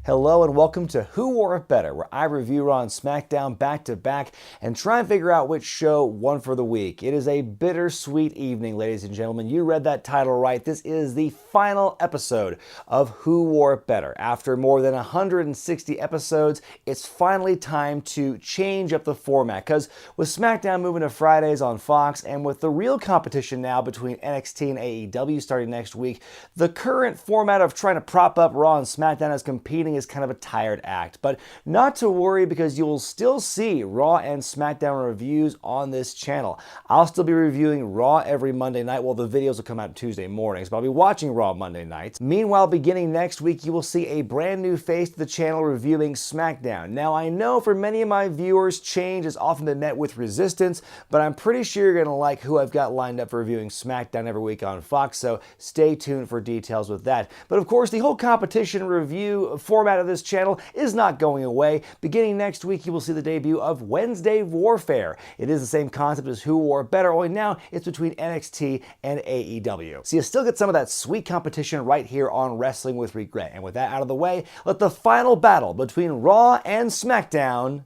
Hello and welcome to Who Wore It Better, where I review Raw and Smackdown back to back and try and figure out which show won for the week. It is a bittersweet evening, ladies and gentlemen. You read that title right. This is the final episode of Who Wore It Better. After more than 160 episodes, it's finally time to change up the format, because with SmackDown moving to Fridays on Fox and with the real competition now between NXT and AEW starting next week, the current format of trying to prop up Raw and SmackDown as competing is kind of a tired act. But not to worry, because you will still see Raw and SmackDown reviews on this channel. I'll still be reviewing Raw every Monday night. Well, the videos will come out Tuesday mornings, but I'll be watching Raw Monday nights. Meanwhile, beginning next week, you will see a brand new face to the channel reviewing SmackDown. Now, I know for many of my viewers, change has often been met with resistance, but I'm pretty sure you're going to like who I've got lined up for reviewing SmackDown every week on Fox, so stay tuned for details with that. But of course, the whole competition review format of this channel is not going away. Beginning next week, you will see the debut of Wednesday Warfare. It is the same concept as Who Wore It Better, only now it's between NXT and AEW. So you still get some of that sweet competition right here on Wrestling with Regret. And with that out of the way, let the final battle between Raw and SmackDown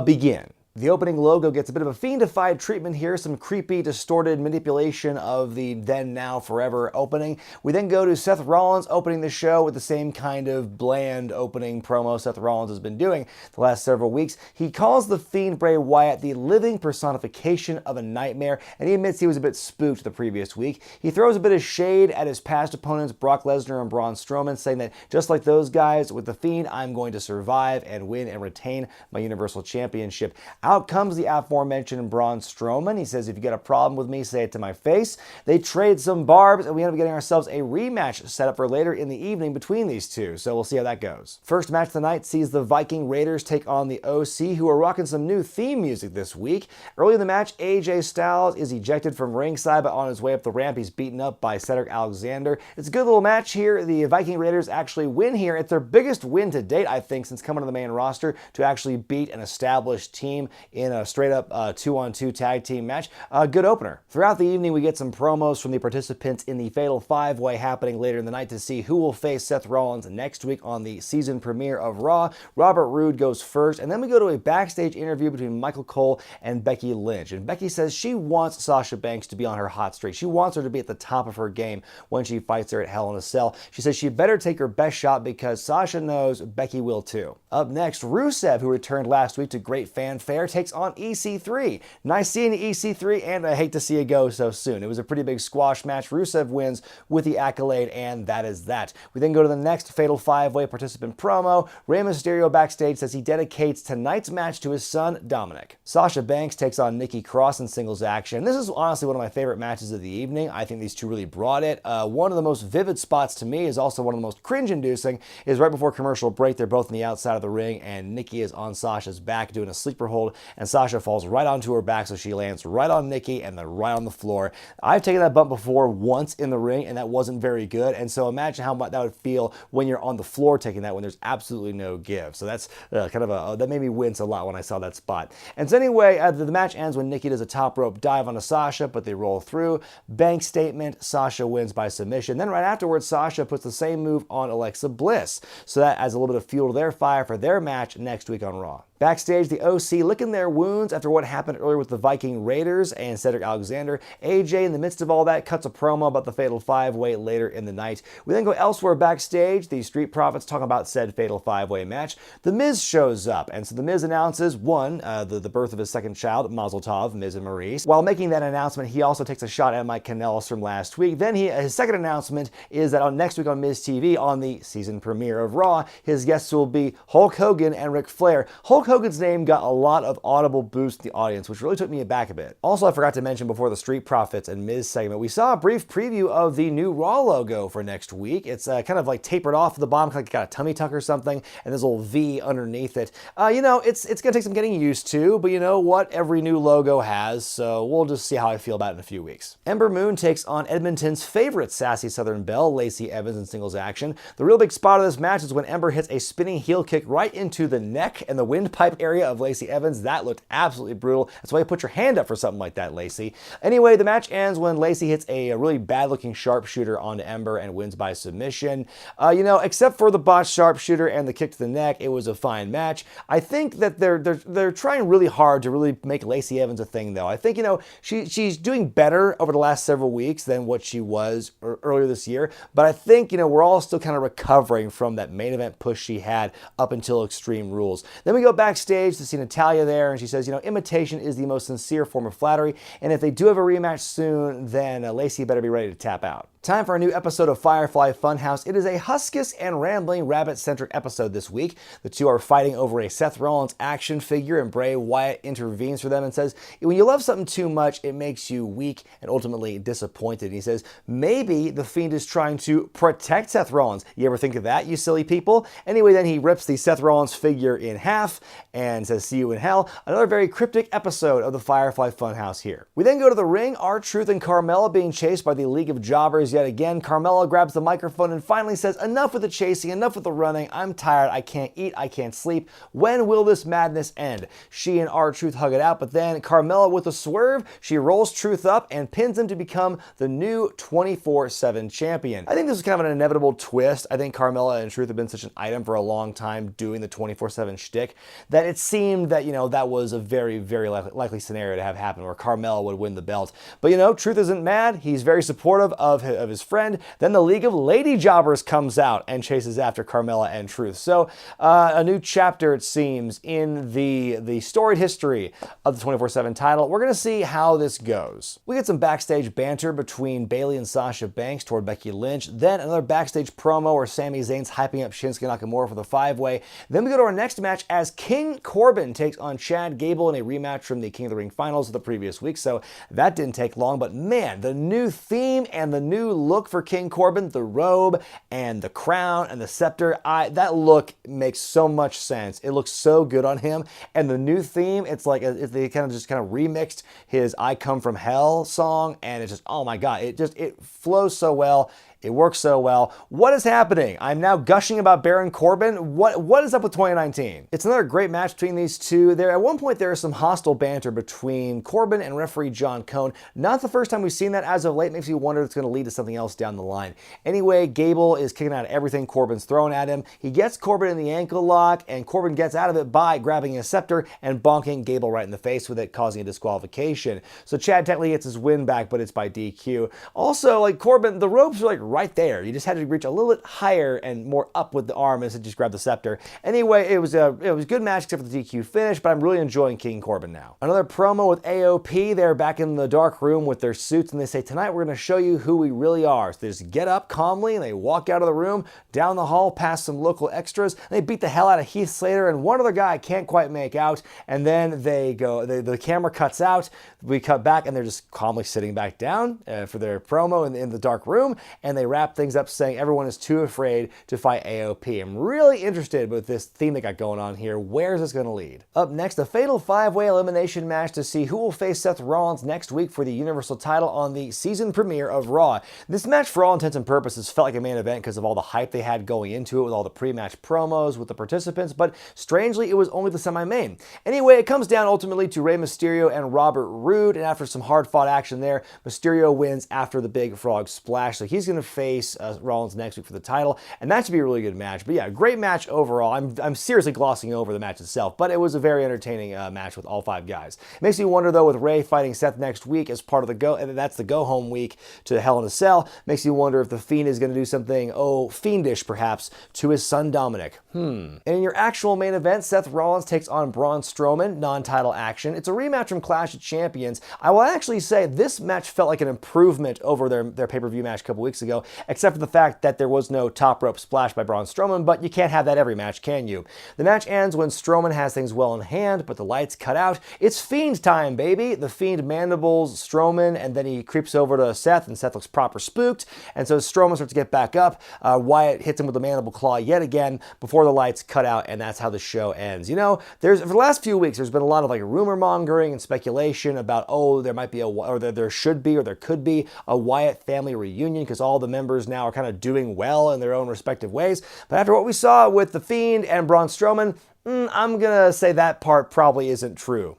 begin. The opening logo gets a bit of a fiendified treatment here, some creepy, distorted manipulation of the then, now, forever opening. We then go to Seth Rollins opening the show with the same kind of bland opening promo Seth Rollins has been doing the last several weeks. He calls the Fiend Bray Wyatt the living personification of a nightmare, and he admits he was a bit spooked the previous week. He throws a bit of shade at his past opponents, Brock Lesnar and Braun Strowman, saying that just like those guys with the Fiend, I'm going to survive and win and retain my Universal Championship. Out comes the aforementioned Braun Strowman. He says, if you got a problem with me, say it to my face. They trade some barbs, and we end up getting ourselves a rematch set up for later in the evening between these two, so we'll see how that goes. First match of the night sees the Viking Raiders take on the OC, who are rocking some new theme music this week. Early in the match, AJ Styles is ejected from ringside, but on his way up the ramp, he's beaten up by Cedric Alexander. It's a good little match here. The Viking Raiders actually win here. It's their biggest win to date, I think, since coming to the main roster, to actually beat an established team in a straight-up 2-on-2 tag team match. A good opener. Throughout the evening, we get some promos from the participants in the Fatal 5-Way happening later in the night to see who will face Seth Rollins next week on the season premiere of Raw. Robert Roode goes first, and then we go to a backstage interview between Michael Cole and Becky Lynch. And Becky says she wants Sasha Banks to be on her hot streak. She wants her to be at the top of her game when she fights her at Hell in a Cell. She says she better take her best shot because Sasha knows Becky will too. Up next, Rusev, who returned last week to great fanfare, takes on EC3. Nice seeing EC3, and I hate to see it go so soon. It was a pretty big squash match. Rusev wins with the accolade, and that is that. We then go to the next Fatal 5-Way participant promo. Rey Mysterio backstage says he dedicates tonight's match to his son, Dominic. Sasha Banks takes on Nikki Cross in singles action. This is honestly one of my favorite matches of the evening. I think these two really brought it. One of the most vivid spots to me is also one of the most cringe-inducing, is right before commercial break. They're both on the outside of the ring, and Nikki is on Sasha's back doing a sleeper hold, and Sasha falls right onto her back, so she lands right on Nikki and then right on the floor. I've taken that bump before once in the ring, and that wasn't very good, and so imagine how much that would feel when you're on the floor taking that, when there's absolutely no give. So that's that made me wince a lot when I saw that spot. And so anyway, the match ends when Nikki does a top rope dive onto Sasha, but they roll through. Bank statement, Sasha wins by submission. Then right afterwards, Sasha puts the same move on Alexa Bliss, so that adds a little bit of fuel to their fire for their match next week on Raw. Backstage, the OC licking their wounds after what happened earlier with the Viking Raiders and Cedric Alexander. AJ, in the midst of all that, cuts a promo about the Fatal 5-Way later in the night. We then go elsewhere backstage. The Street Profits talk about said Fatal 5-Way match. The Miz shows up, and so the Miz announces, one, the birth of his second child, Mazel Tov, Miz and Maurice. While making that announcement, he also takes a shot at Mike Kanellis from last week. Then his second announcement is that next week on Miz TV, on the season premiere of Raw, his guests will be Hulk Hogan and Ric Flair. Hulk Hogan's name got a lot of audible boost in the audience, which really took me aback a bit. Also, I forgot to mention before the Street Profits and Miz segment, we saw a brief preview of the new Raw logo for next week. It's kind of like tapered off at the bottom, like it got a tummy tuck or something, and there's a little V underneath it. It's going to take some getting used to, but you know what? Every new logo has, so we'll just see how I feel about it in a few weeks. Ember Moon takes on Edmonton's favorite sassy Southern Belle, Lacey Evans, in singles action. The real big spot of this match is when Ember hits a spinning heel kick right into the neck, and the wind windpipe area of Lacey Evans. That looked absolutely brutal. That's why you put your hand up for something like that, Lacey. Anyway, the match ends when Lacey hits a really bad-looking sharpshooter onto Ember and wins by submission. Except for the botched sharpshooter and the kick to the neck, it was a fine match. I think that they're trying really hard to really make Lacey Evans a thing, though. I think, she's doing better over the last several weeks than what she was earlier this year, but I think, we're all still kind of recovering from that main event push she had up until Extreme Rules. Then we go backstage to see Natalya there, and she says, imitation is the most sincere form of flattery, and if they do have a rematch soon, then Lacey better be ready to tap out. Time for a new episode of Firefly Funhouse. It is a huskus and rambling rabbit-centric episode this week. The two are fighting over a Seth Rollins action figure, and Bray Wyatt intervenes for them and says, when you love something too much, it makes you weak and ultimately disappointed. And he says, maybe the Fiend is trying to protect Seth Rollins. You ever think of that, you silly people? Anyway, then he rips the Seth Rollins figure in half and says, see you in hell. Another very cryptic episode of the Firefly Funhouse here. We then go to the ring, R-Truth and Carmella being chased by the League of Jobbers yet again. Carmella grabs the microphone and finally says, enough with the chasing, enough with the running. I'm tired. I can't eat. I can't sleep. When will this madness end? She and R-Truth hug it out, but then Carmella with a swerve, she rolls Truth up and pins him to become the new 24/7 champion. I think this is kind of an inevitable twist. I think Carmella and Truth have been such an item for a long time doing the 24/7 shtick that it seemed that, that was a very, very likely scenario to have happen where Carmella would win the belt. But, Truth isn't mad. He's very supportive of his friend. Then the League of Lady Jobbers comes out and chases after Carmella and Truth. So a new chapter, it seems, in the storied history of the 24/7 title. We're going to see how this goes. We get some backstage banter between Bayley and Sasha Banks toward Becky Lynch. Then another backstage promo where Sami Zayn's hyping up Shinsuke Nakamura for the 5-way. Then we go to our next match as King Corbin takes on Chad Gable in a rematch from the King of the Ring finals of the previous week. So that didn't take long, but man, the new theme and the new look for King Corbin, the robe and the crown and the scepter, that look makes so much sense. It looks so good on him. And the new theme, it's like they kind of remixed his I Come From Hell song, and it's just, oh my God, it flows so well. It works so well. What is happening? I'm now gushing about Baron Corbin. What is up with 2019? It's another great match between these two. At one point, there is some hostile banter between Corbin and referee John Cone. Not the first time we've seen that as of late. Makes me wonder if it's going to lead to something else down the line. Anyway, Gable is kicking out everything Corbin's throwing at him. He gets Corbin in the ankle lock, and Corbin gets out of it by grabbing a scepter and bonking Gable right in the face with it, causing a disqualification. So Chad technically gets his win back, but it's by DQ. Also, Corbin, the ropes are right there. You just had to reach a little bit higher and more up with the arm instead of just grab the scepter. Anyway, it was a good match except for the DQ finish, but I'm really enjoying King Corbin now. Another promo with AOP. They're back in the dark room with their suits, and they say, tonight we're going to show you who we really are. So they just get up calmly, and they walk out of the room, down the hall, past some local extras, and they beat the hell out of Heath Slater and one other guy I can't quite make out, and then the camera cuts out, we cut back, and they're just calmly sitting back down for their promo in the dark room, and they wrap things up saying everyone is too afraid to fight AOP. I'm really interested with this theme they got going on here. Where's this going to lead? Up next, a fatal 5-way elimination match to see who will face Seth Rollins next week for the Universal title on the season premiere of Raw. This match, for all intents and purposes, felt like a main event because of all the hype they had going into it with all the pre-match promos with the participants, but strangely, it was only the semi-main. Anyway, it comes down ultimately to Rey Mysterio and Robert Roode, and after some hard-fought action there, Mysterio wins after the big frog splash, so he's going to face Rollins next week for the title, and that should be a really good match. But yeah, great match overall. I'm seriously glossing over the match itself, but it was a very entertaining match with all 5 guys. It makes me wonder though, with Rey fighting Seth next week as part of that's the go home week to Hell in a Cell, makes me wonder if the Fiend is going to do something, fiendish perhaps, to his son Dominic. And in your actual main event, Seth Rollins takes on Braun Strowman, non-title action. It's a rematch from Clash of Champions. I will actually say this match felt like an improvement over their pay-per-view match a couple weeks ago, except for the fact that there was no top rope splash by Braun Strowman, but you can't have that every match, can you? The match ends when Strowman has things well in hand, but the lights cut out. It's Fiend time, baby! The Fiend mandibles Strowman, and then he creeps over to Seth, and Seth looks proper spooked, and so Strowman starts to get back up. Wyatt hits him with the mandible claw yet again before the lights cut out, and that's how the show ends. For the last few weeks, there's been a lot of rumor mongering and speculation about, there might be there should be, or there could be a Wyatt family reunion because all the members now are kind of doing well in their own respective ways. But after what we saw with The Fiend and Braun Strowman, I'm gonna say that part probably isn't true.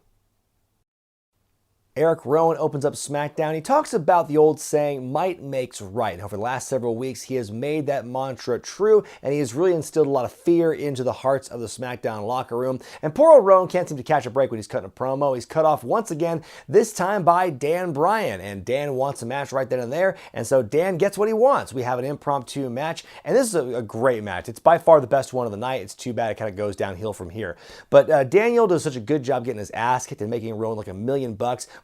Eric Rowan opens up SmackDown. He talks about the old saying, might makes right. Over the last several weeks, he has made that mantra true, and he has really instilled a lot of fear into the hearts of the SmackDown locker room. And poor old Rowan can't seem to catch a break when he's cutting a promo. He's cut off once again, this time by Dan Bryan. And Dan wants a match right then and there, and so Dan gets what he wants. We have an impromptu match, and this is a great match. It's by far the best one of the night. It's too bad it kind of goes downhill from here. But Daniel does such a good job getting his ass kicked and making Rowan like $1 million,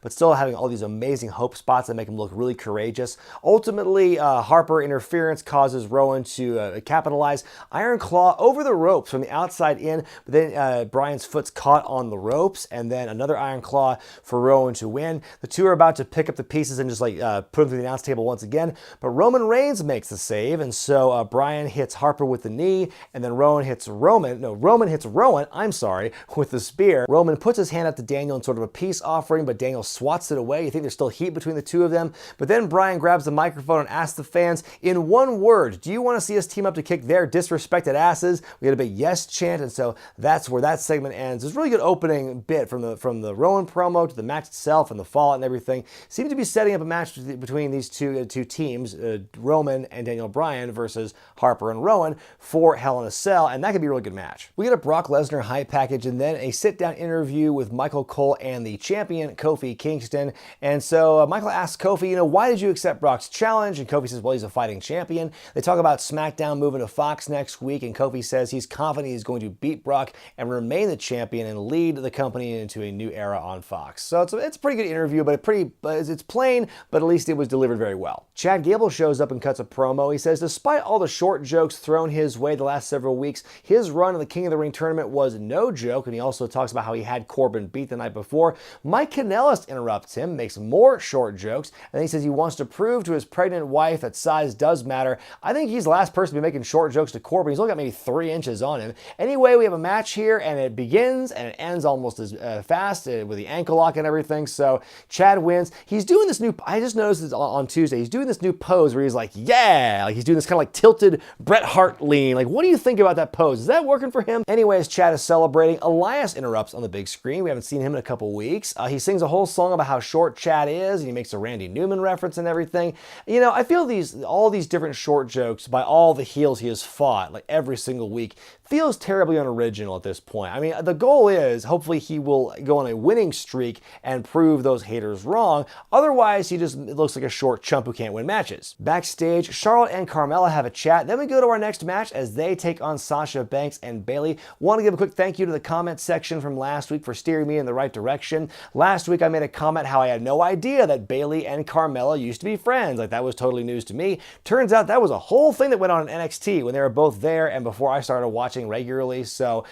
but still having all these amazing hope spots that make him look really courageous. Ultimately, Harper interference causes Rowan to capitalize. Iron Claw over the ropes from the outside in, but then Bryan's foot's caught on the ropes, and then another Iron Claw for Rowan to win. The two are about to pick up the pieces and just like put them through the announce table once again, but Roman Reigns makes the save, and so Bryan hits Harper with the knee, and then Roman hits Rowan, I'm sorry, with the spear. Roman puts his hand up to Daniel in sort of a peace offering, but Daniel swats it away. You think there's still heat between the two of them, but then Bryan grabs the microphone and asks the fans, in one word, do you want to see us team up to kick their disrespected asses? We get a big yes chant, and so that's where that segment ends. It's a really good opening bit from the Rowan promo to the match itself and the fallout and everything. Seems to be setting up a match between these two teams, Roman and Daniel Bryan versus Harper and Rowan for Hell in a Cell, and that could be a really good match. We get a Brock Lesnar hype package and then a sit-down interview with Michael Cole and the champion Kofi Kingston. And so Michael asks Kofi, why did you accept Brock's challenge? And Kofi says, well, he's a fighting champion. They talk about SmackDown moving to Fox next week, and Kofi says he's confident he's going to beat Brock and remain the champion and lead the company into a new era on Fox. So it's a pretty good interview, but it's plain, but at least it was delivered very well. Chad Gable shows up and cuts a promo. He says, despite all the short jokes thrown his way the last several weeks, his run in the King of the Ring tournament was no joke, and he also talks about how he had Corbin beat the night before. Mike Kanellis interrupts him, makes more short jokes, and then he says he wants to prove to his pregnant wife that size does matter. I think he's the last person to be making short jokes to Corbin. He's only got maybe 3 inches on him. Anyway, we have a match here, and it begins and it ends almost as fast with the ankle lock and everything, so Chad wins. He's doing this new, I just noticed this on Tuesday, he's doing this new pose where he's like, yeah, like he's doing this kind of like tilted Bret Hart lean. Like, what do you think about that pose? Is that working for him? Anyways, Chad is celebrating. Elias interrupts on the big screen. We haven't seen him in a couple weeks. He sings a whole song about how short Chad is, and he makes a Randy Newman reference and everything. I feel all these different short jokes by all the heels he has fought, like every single week, feels terribly unoriginal at this point. I mean, the goal is hopefully he will go on a winning streak and prove those haters wrong. Otherwise, he just looks like a short chump who can't win matches. Backstage, Charlotte and Carmella have a chat. Then we go to our next match as they take on Sasha Banks and Bayley. Want to give a quick thank you to the comment section from last week for steering me in the right direction. Last week, I made a comment how I had no idea that Bayley and Carmella used to be friends. Like, that was totally news to me. Turns out that was a whole thing that went on in NXT when they were both there and before I started watching regularly, so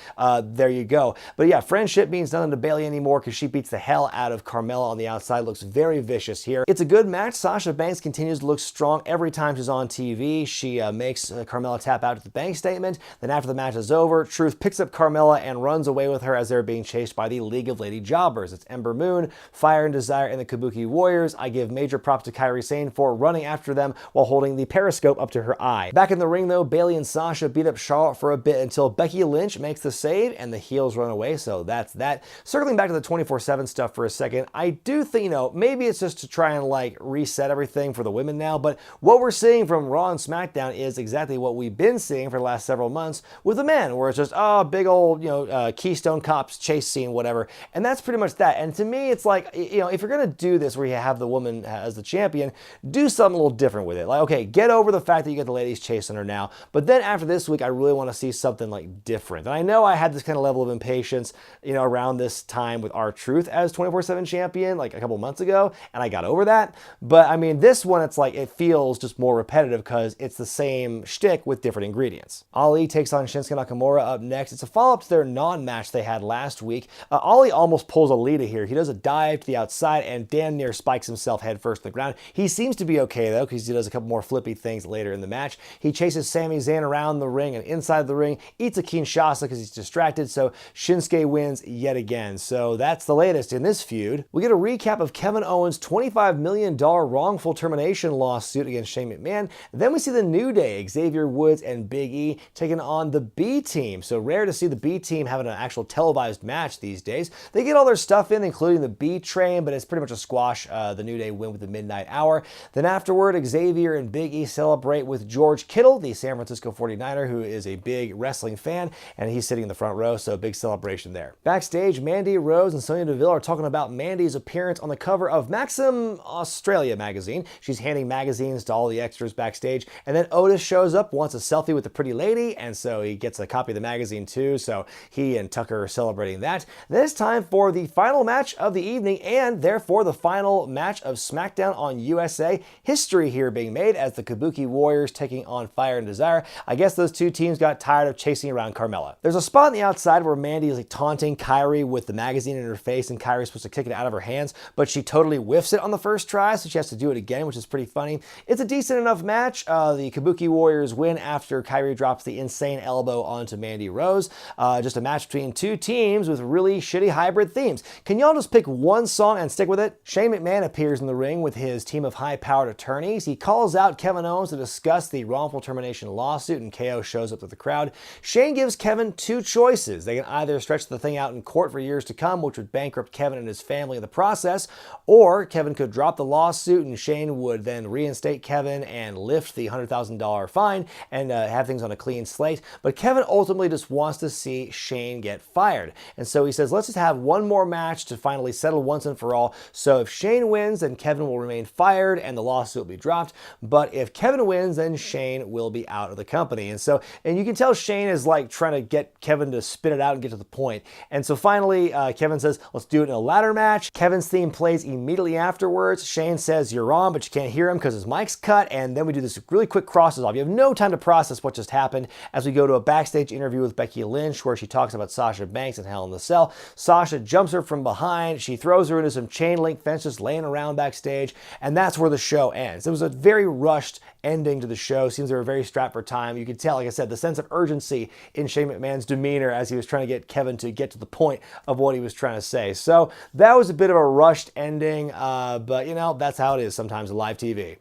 there you go. But yeah, friendship means nothing to Bayley anymore because she beats the hell out of Carmella on the outside, looks very vicious here. It's a good match. Sasha Banks continues to look strong every time she's on TV. She makes Carmella tap out at the bank statement. Then after the match is over, Truth picks up Carmella and runs away with her as they're being chased by the League of Lady Jobbers. It's Ember Moon, Fire and Desire, and the Kabuki Warriors. I give major props to Kairi Sane for running after them while holding the periscope up to her eye. Back in the ring though, Bayley and Sasha beat up Charlotte for a bit until Becky Lynch makes the save and the heels run away, so that's that. Circling back to the 24/7 stuff for a second, I do think, maybe it's just to try and like reset everything for the women now, but what we're seeing from Raw and SmackDown is exactly what we've been seeing for the last several months with the men, where it's just, big old, Keystone Cops chase scene, whatever, and that's pretty much that. And to me, it's like, if you're gonna do this where you have the woman as the champion, do something a little different with it. Like, okay, get over the fact that you get the ladies chasing her now, but then after this week, I really want to see something like different. And I know I had this kind of level of impatience, around this time with R-Truth as 24/7 champion, like a couple months ago, and I got over that. But I mean, this one, it's like, it feels just more repetitive because it's the same shtick with different ingredients. Ali takes on Shinsuke Nakamura up next. It's a follow-up to their non-match they had last week. Ali almost pulls a Lita here. He does a dive right to the outside and damn near spikes himself head first on the ground. He seems to be okay though, because he does a couple more flippy things later in the match. He chases Sami Zayn around the ring and inside the ring, eats a Kinshasa because he's distracted, so Shinsuke wins yet again. So that's the latest in this feud. We get a recap of Kevin Owens' $25 million wrongful termination lawsuit against Shane McMahon. Then we see the New Day, Xavier Woods and Big E, taking on the B Team. So rare to see the B Team having an actual televised match these days. They get all their stuff in, including the B Train, but it's pretty much a squash. The New Day win with the Midnight Hour. Then afterward, Xavier and Big E celebrate with George Kittle, the San Francisco 49er, who is a big wrestling fan, and he's sitting in the front row, so big celebration there. Backstage, Mandy Rose and Sonya Deville are talking about Mandy's appearance on the cover of Maxim Australia magazine. She's handing magazines to all the extras backstage, and then Otis shows up, wants a selfie with the pretty lady, and so he gets a copy of the magazine too, so he and Tucker are celebrating that. Then it's time for the final match of the evening, and therefore the final match of SmackDown on USA. History here being made as the Kabuki Warriors taking on Fire and Desire. I guess those two teams got tired of chasing around Carmella. There's a spot on the outside where Mandy is like taunting Kyrie with the magazine in her face, and Kyrie's supposed to kick it out of her hands, but she totally whiffs it on the first try, so she has to do it again, which is pretty funny. It's a decent enough match. The Kabuki Warriors win after Kyrie drops the insane elbow onto Mandy Rose. Just a match between two teams with really shitty hybrid themes. Can y'all just pick one song and stick with it? Shane McMahon appears in the ring with his team of high-powered attorneys. He calls out Kevin Owens to discuss the wrongful termination lawsuit, and KO shows up to the crowd. Shane gives Kevin two choices. They can either stretch the thing out in court for years to come, which would bankrupt Kevin and his family in the process, or Kevin could drop the lawsuit and Shane would then reinstate Kevin and lift the $100,000 fine and have things on a clean slate. But Kevin ultimately just wants to see Shane get fired. And so he says, let's just have one more match to finally settle once and for all. So if Shane wins, then Kevin will remain fired and the lawsuit will be dropped. But if Kevin wins, then Shane will be out of the company. And you can tell Shane is like trying to get Kevin to spit it out and get to the point. And so finally, Kevin says, let's do it in a ladder match. Kevin's theme plays immediately afterwards. Shane says, you're on, but you can't hear him because his mic's cut. And then we do this really quick crosses off. You have no time to process what just happened as we go to a backstage interview with Becky Lynch where she talks about Sasha Banks and Hell in the Cell. Sasha jumps her from behind. She throws her into some chain link fence just laying around backstage. And that's where the show ends. It was a very rushed ending to the show. Seems they were very strapped for time. You could tell, like I said, the sense of urgency in Shane McMahon's demeanor as he was trying to get Kevin to get to the point of what he was trying to say. So that was a bit of a rushed ending, but you know, that's how it is sometimes in live TV.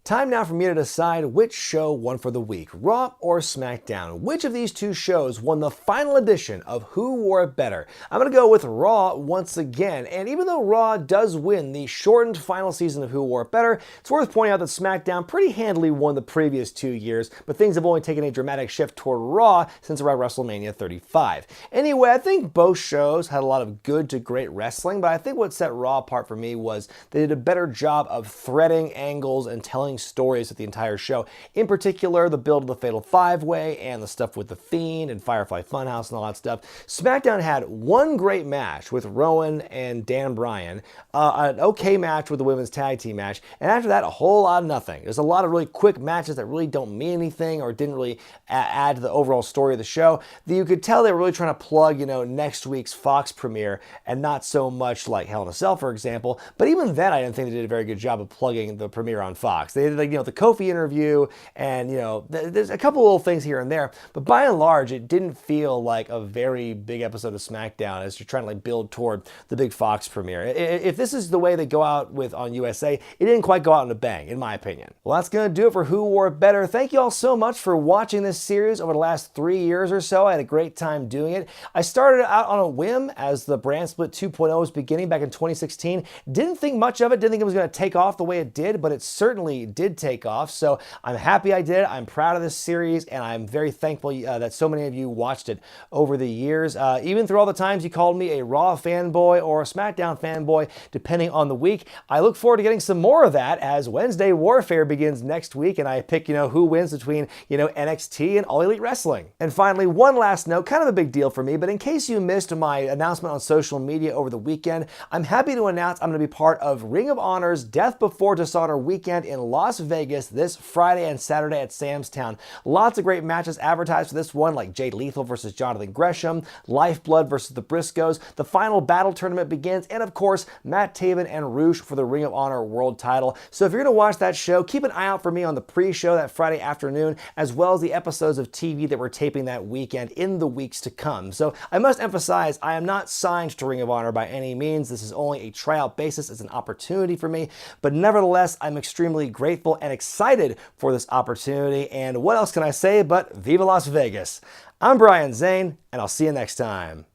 Time now for me to decide which show won for the week, Raw or SmackDown. Which of these two shows won the final edition of Who Wore It Better? I'm going to go with Raw once again, and even though Raw does win the shortened final season of Who Wore It Better, it's worth pointing out that SmackDown pretty handily won the previous 2 years, but things have only taken a dramatic shift toward Raw since around WrestleMania 35. Anyway, I think both shows had a lot of good to great wrestling, but I think what set Raw apart for me was they did a better job of threading angles and telling stories with the entire show. In particular, the build of the Fatal 5-Way and the stuff with The Fiend and Firefly Funhouse and all that stuff. SmackDown had one great match with Rowan and Dan Bryan, an okay match with the women's tag team match, and after that, a whole lot of nothing. There's a lot of really quick matches that really don't mean anything or didn't really add to the overall story of the show. You could tell they were really trying to plug, next week's Fox premiere and not so much like Hell in a Cell, for example. But even then, I didn't think they did a very good job of plugging the premiere on Fox. They did, the Kofi interview and, there's a couple little things here and there, but by and large, it didn't feel like a very big episode of SmackDown as you're trying to build toward the big Fox premiere. If this is the way they go out with on USA, it didn't quite go out in a bang, in my opinion. Well, that's going to do it for Who Wore It Better. Thank you all so much for watching this series over the last 3 years or so. I had a great time doing it. I started out on a whim as the Brand Split 2.0 was beginning back in 2016. Didn't think much of it, didn't think it was going to take off the way it did, but it certainly did take off. So I'm happy I did it. I'm proud of this series, and I'm very thankful that so many of you watched it over the years. Even through all the times you called me a Raw fanboy or a SmackDown fanboy, depending on the week. I look forward to getting some more of that as Wednesday Warfare begins next week, and I pick, who wins between, NXT and All Elite Wrestling. And finally, one last note, kind of a big deal for me, but in case you missed my announcement on social media over the weekend, I'm happy to announce I'm going to be part of Ring of Honor's Death Before Dishonor weekend in Las Las Vegas this Friday and Saturday at Sam's Town. Lots of great matches advertised for this one, like Jay Lethal versus Jonathan Gresham, Lifeblood versus the Briscoes. The final battle tournament begins, and of course, Matt Taven and Roosh for the Ring of Honor World title. So if you're going to watch that show, keep an eye out for me on the pre-show that Friday afternoon, as well as the episodes of TV that we're taping that weekend in the weeks to come. So I must emphasize, I am not signed to Ring of Honor by any means. This is only a tryout basis. It's an opportunity for me, but nevertheless, I'm extremely grateful and excited for this opportunity. And what else can I say but Viva Las Vegas? I'm Brian Zane, and I'll see you next time.